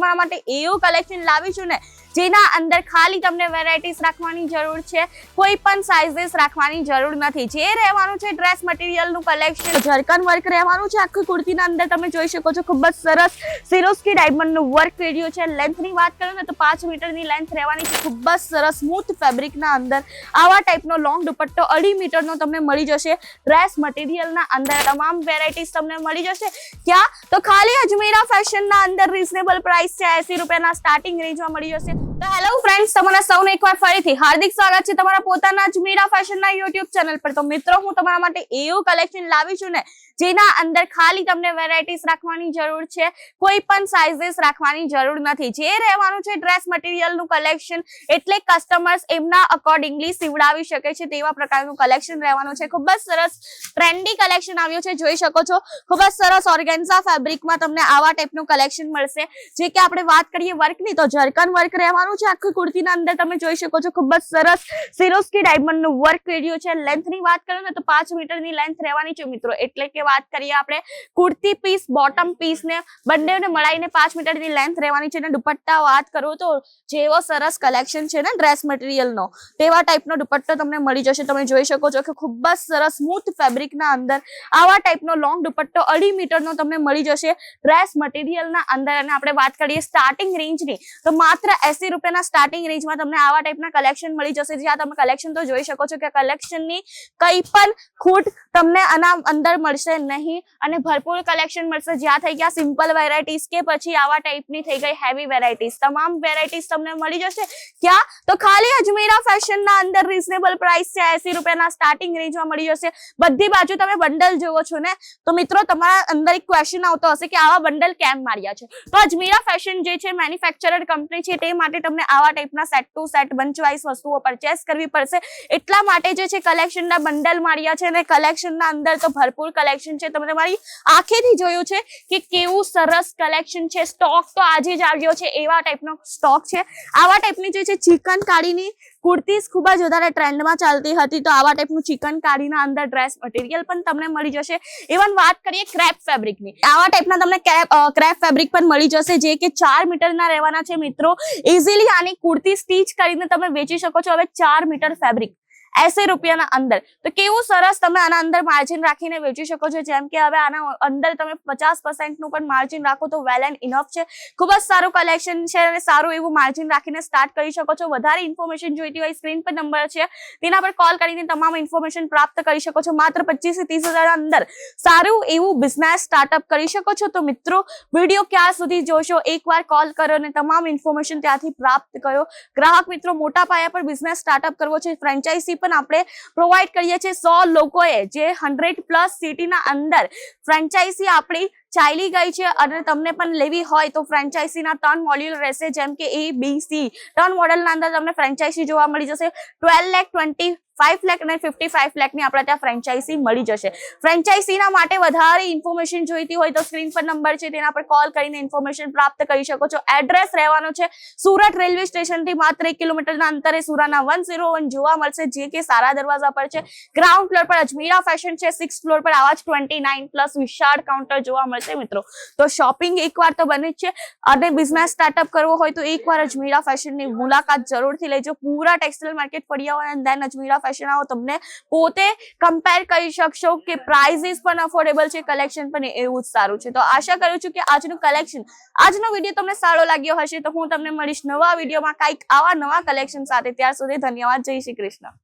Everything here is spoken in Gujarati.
તમારા માટે એવું કલેક્શન લાવી છું ને જેના અંદર ખાલી તમને વેરાયટીઝ રાખવાની જરૂર છે, કોઈ પણ સાઇઝીસ રાખવાની જરૂર નથી। જે રહેવાનું છે ડ્રેસ મટીરિયલનું કલેક્શન, જરકન વર્ક રહેવાનું છે આખી કુર્તીના અંદર। તમે જોઈ શકો છો ખૂબ જ સરસ સિરોસ્કી ડાયમંડનું વર્ક કર્યું છે। લેન્થની વાત કરું ને તો 5 મીટરની લેન્થ રહેવાની છે। ખૂબ જ સરસ સ્મૂથ ફેબ્રિકના અંદર આવા ટાઈપનો લોંગ દુપટ્ટો 2.5 મીટરનો તમને મળી જશે। ડ્રેસ મટીરિયલના અંદર તમામ વેરાયટીઝ તમને મળી જશે। ક્યાં તો ખાલી અજમેરા ફેશનના અંદર રીઝનેબલ પ્રાઇસ છે, 80 રૂપિયાના સ્ટાર્ટિંગ રેન્જમાં મળી જશે। તો હેલો ફ્રેન્ડ્સ, તમારા સૌને એકવાર ફરીથી હાર્દિક સ્વાગત છે તમારા પોતાના અજમેરા ફેશનના યુટ્યુબ ચેનલ પર। તો મિત્રો, હું તમારા માટે એવું કલેક્શન લાવી છું ને જેના અંદર ખાલી તમને વેરાયટીઝ રાખવાની જરૂર છે, કોઈ પણ સાઇઝીસ રાખવાની જરૂર નથી। જે રહેવાનું છે ડ્રેસ મટીરિયલનું કલેક્શન, એટલે કસ્ટમર્સ એમના અકોર્ડિંગલી સીવડાવી શકે છે તેવા પ્રકારનું કલેક્શન રહેવાનું છે। ખૂબ જ સરસ ટ્રેન્ડી કલેક્શન આવ્યું છે, જોઈ શકો છો। ખૂબ જ સરસ ઓર્ગેન્ઝા ફેબ્રિકમાં તમને આવા ટાઈપનું કલેક્શન મળશે। જે કે આપણે વાત કરીએ વર્કની તો જરકન વર્ક રહેવાનું છે આખી કુર્તીના અંદર। તમે જોઈ શકો છો ખૂબ જ સરસ સિરોસ્કી ડાયમંડનું વર્ક કર્યું છે। લેન્થની વાત કરું ને તો 5 મીટરની લેન્થ રહેવાની છે મિત્રો। એટલે કે વાત કરીએ આપણે કુર્તી પીસ, બોટમ પીસ ને બંનેને મળાઈને 5 મીટરની લેન્થ રહેવાની છે। અને દુપટ્ટા વાત કરું તો જેવો સરસ કલેક્શન છે ને ડ્રેસ મટીરિયલનો, તેવા ટાઈપનો દુપટ્ટો તમને મળી જશે। તમે જોઈ શકો છો કે ખૂબ જ સરસ સ્મૂથ ફેબ્રિકના અંદર આવા ટાઈપનો લોંગ દુપટ્ટો 2.5 મીટરનો તમને મળી જશે ડ્રેસ મટીરિયલના અંદર। અને આપણે વાત કરીએ સ્ટાર્ટિંગ રેન્જની તો માત્ર 80 રૂપિયાના સ્ટાર્ટિંગ રેન્જમાં તમને આવા ટાઈપના કલેક્શન મળી જશે। જ્યાં તમે કલેક્શન તો જોઈ શકો છો કે કલેક્શનની કંઈ પણ ખૂટ તમને આના અંદર મળશે નહીં અને ભરપૂર કલેક્શન મળશે। જ્યાં થઈ ગયા સિમ્પલ વેરાયટીઝ કે પછી આવા ટાઈપની થઈ ગઈ હેવી વેરાયટીઝ, તમામ વેરાયટીઝ તમને મળી જશે। ક્યાં તો ખાલી અજમેરા ફેશનના અંદર રીઝનેબલ પ્રાઇસ છે, 80 રૂપિયાના સ્ટાર્ટિંગ રેન્જમાં મળી જશે। બધી બાજુ તમે બંડલ જોવો છો ને તો મિત્રો તમારા અંદર એક ક્વેશ્ચન આવતો હશે કે આવા બંડલ કેમ માર્યા છે? તો અજમેરા ફેશન જે છે મેન્યુફેક્ચરર કંપની છે, તે માટે તમને આવા ટાઈપના set to set bunch wise વસ્તુઓ પરચેસ કરવી પડશે। એટલા માટે જે છે કલેક્શનના બંડલ માર્યા છે અને કલેક્શનના અંદર તો ભરપૂર કલેક્શન છે। તમે તમારી આંખેથી જોયું છે કે કેવું સરસ કલેક્શન છે। સ્ટોક તો આજે જ આવ્યો છે, એવા ટાઈપનો સ્ટોક છે। આવા ટાઈપની જે છે ચિકન કારીની કુર્તીઝ ખૂબ જ વધારે ટ્રેન્ડમાં ચાલતી હતી, તો આવા ટાઈપનું ચિકન કારીના અંદર ડ્રેસ મટીરિયલ પણ તમને મળી જશે। ઇવન વાત કરીએ ક્રેપ ફેબ્રિકની, આવા ટાઈપના તમને ક્રેપ ફેબ્રિક પણ મળી જશે જે કે 4 મીટરના રહેવાના છે મિત્રો। ઇઝીલી આની કુર્તી સ્ટીચ કરીને તમે વેચી શકો છો। હવે 4 મીટર ફેબ્રિક 80 રૂપિયાના અંદર, તો કેવું સરસ તમે આના અંદર માર્જિન રાખીને વેચી શકો છો। જેમ કે હવે આના અંદર તમે 50% નું પણ માર્જિન રાખો તો વેલ એન્ડ ઇનફ છે। ખૂબ જ સારું કલેક્શન છે અને સારું એવું માર્જિન રાખીને સ્ટાર્ટ કરી શકો છો। વધારે ઇન્ફોર્મેશન જોઈતી હોય સ્ક્રીન પર નંબર છે, તેના પર કોલ કરીને તમામ ઇન્ફોર્મેશન પ્રાપ્ત કરી શકો છો। માત્ર 25 થી 30 હજાર અંદર સારું એવું બિઝનેસ સ્ટાર્ટઅપ કરી શકો છો। તો મિત્રો, વિડીયો ક્યાં સુધી જોશો, એકવાર કોલ કરો અને તમામ ઇન્ફોર્મેશન ત્યાંથી પ્રાપ્ત કરો। ગ્રાહક મિત્રો, મોટા પાયા પર બિઝનેસ સ્ટાર્ટઅપ કરવો છે, ફ્રેન્ચાઇઝી આપણે પ્રોવાઈડ કરીએ છીએ 100 લોકોએ, જે 100+ સિટીના અંદર ફ્રેન્ચાઇઝી આપણી ચાલી ગઈ છે અને તમને પણ લેવી હોય તો ફ્રેન્ચાઇઝીના 3 મોડ્યુલ રહેશે। જેમ કે A, B, C 3 મોડેલના અંદર તમને ફ્રેન્ચાઇઝી જોવા મળી જશે। 12 લાખ, 25 લાખ અને 55 લાખની આપણે ત્યાં ફ્રેન્ચાઇઝી મળી જશે। ફ્રેન્ચાઇઝીના માટે વધારે ઇન્ફોર્મેશન જોઈતી હોય તો સ્ક્રીન પર નંબર છે, તેના પર કોલ કરીને ઇન્ફોર્મેશન પ્રાપ્ત કરી શકો છો। એડ્રેસ રહેવાનો છે સુરત રેલવે સ્ટેશનથી માત્ર 1 કિલોમીટરના અંતરે સુરાના 101 જોવા મળશે, જે કે સારા દરવાજા પર છે। ગ્રાઉન્ડ ફ્લોર પર અજમેરા ફેશન છે, 6th ફ્લોર પર આવા જ 29+ વિશાળ કાઉન્ટર જોવા મળશે મિત્રો। તો શોપિંગ એકવાર તો બની જ છે અને બિઝનેસ સ્ટાર્ટઅપ કરવો હોય તો એકવાર અજમેરા ફેશનની મુલાકાત જરૂરથી લેજો। પૂરા ટેક્સટાઇલ માર્કેટ ફરી આવો અને દેન અજમેરા ફેશન આવો, તમને પોતે કમ્પેર કરી શકશો કે પ્રાઇઝીસ પણ અફોર્ડેબલ છે, કલેક્શન પણ એવું જ સારું છે। તો આશા કરું છું કે આજનું કલેક્શન, આજનો વિડીયો તમને સારો લાગ્યો હશે। તો હું તમને મળીશ નવા વિડીયોમાં કંઈક આવા નવા કલેક્શન સાથે। ત્યાર સુધી ધન્યવાદ, જય શ્રી કૃષ્ણ।